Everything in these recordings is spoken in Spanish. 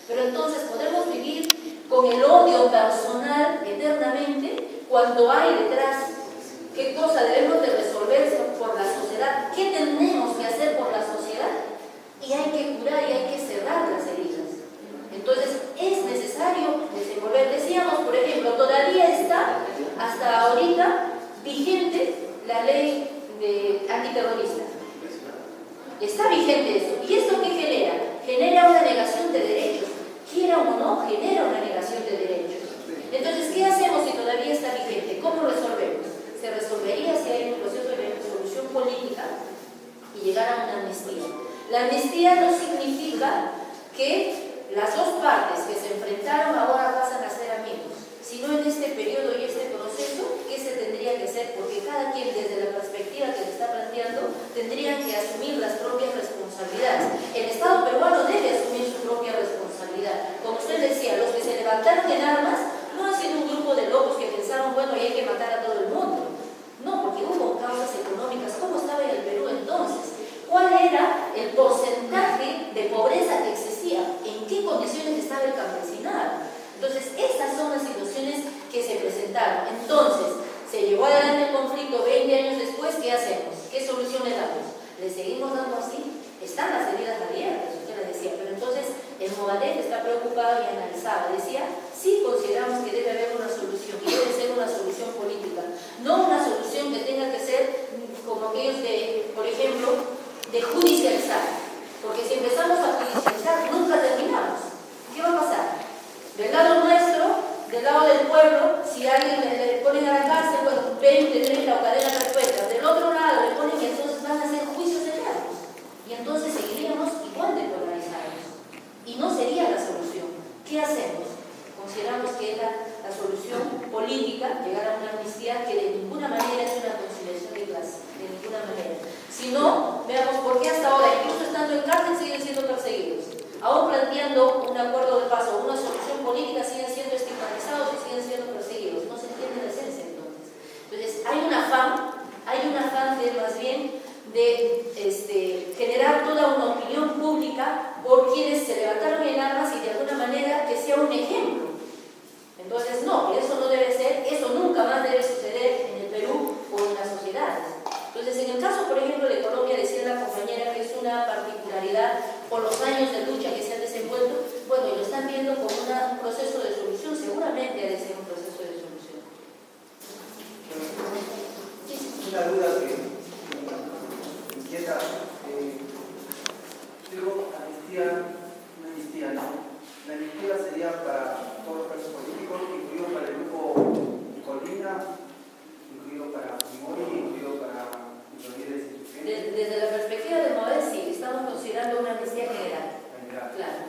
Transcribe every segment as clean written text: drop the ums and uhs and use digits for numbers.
Pero entonces podemos vivir con el odio personal eternamente cuando hay detrás qué cosa debemos de resolver por la sociedad, qué tenemos que hacer por la sociedad, y hay que curar y hay que cerrar las heridas. Entonces es necesario desenvolver. Decíamos, por ejemplo, todavía está hasta ahorita vigente la ley antiterrorista. Está vigente eso. ¿Y esto qué genera? Genera una negación de derechos. Quiera o no, genera una negación de derechos. Entonces, ¿qué hacemos si todavía está vigente? ¿Cómo resolvemos? Se resolvería si hay un proceso de solución política y llegar a una amnistía. La amnistía no significa que las dos partes que se enfrentaron ahora pasan a ser amigos, sino en este periodo y este proceso, ¿qué se tendría que hacer? Porque cada quien, desde la perspectiva que se está planteando, tendría que asumir las propias responsabilidades. El Estado peruano debe asumir su propia responsabilidad. Como usted decía, los que se levantaron en armas no ha sido un grupo de locos que pensaron, bueno, y hay que matar a todo el mundo. No, porque hubo causas económicas. ¿Cómo estaba en el Perú entonces? ¿Cuál era el porcentaje de pobreza que existía? ¿En qué condiciones estaba el campesinado? Entonces, estas son las situaciones que se presentaron. Entonces, se llevó adelante el conflicto 20 años después, ¿qué hacemos? ¿Qué solución le damos? ¿Le seguimos dando así? Están las heridas abiertas, usted le decía, pero entonces el Movadef está preocupado y analizaba. Decía, sí consideramos que debe haber una solución, y debe ser una solución política, no una solución que tenga que ser como aquellos de, por ejemplo, de judicializar, porque si empezamos a judicializar nunca terminamos. ¿Qué va a pasar? Del lado nuestro, del lado del pueblo, si a alguien le ponen a la cárcel, bueno, 20, 30 o cadena perpetua. Del otro lado le ponen que entonces van a hacer juicios eternos. Y entonces seguiríamos igual de polarizados. Y no sería la solución. ¿Qué hacemos? Consideramos que es la solución política, llegar a una amnistía que de ninguna manera es una conciliación de clase, de ninguna manera. Si no, veamos por qué hasta ahora, incluso estando en cárcel, siguen siendo perseguidos. Aún planteando un acuerdo de paz o una solución política, siguen siendo estigmatizados y siguen siendo perseguidos. No se entiende la esencia entonces. Entonces, hay un afán de más bien de generar toda una opinión pública por quienes se levantaron en armas y de alguna manera que sea un ejemplo. Entonces, no, eso no debe ser, eso nunca más debe suceder en el Perú o en las sociedades. Entonces, en el caso, por ejemplo, de Colombia, decía la compañera que es una particularidad por los años de lucha que se han desenvuelto, bueno, y lo están viendo como un proceso de solución, seguramente ha de ser un proceso de solución. Una duda que me inquieta, digo, una amnistía, ¿no? La amnistía sería para todos los presos políticos, incluido para el grupo Colina, incluido para Fujimori, incluido para los líderes insurgentes. Desde la perspectiva de Movadef, sí, estamos considerando una amnistía general. Claro,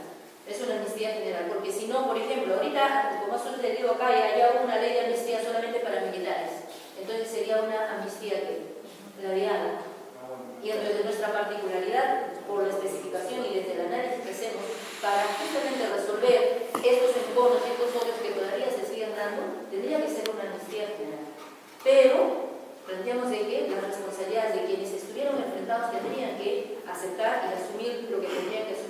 es una amnistía general, porque si no, por ejemplo, ahorita, como ha sucedido acá, ya hubo una ley de amnistía solamente para militares. Entonces sería una amnistía que graduada. Y desde nuestra particularidad, por la especificación y desde el análisis que hacemos, para justamente resolver estos enconos y estos odios que todavía se siguen dando, tendría que ser una amnistía general. Pero planteamos de que las responsabilidades de quienes estuvieron enfrentados tendrían que aceptar y asumir lo que tendrían que asumir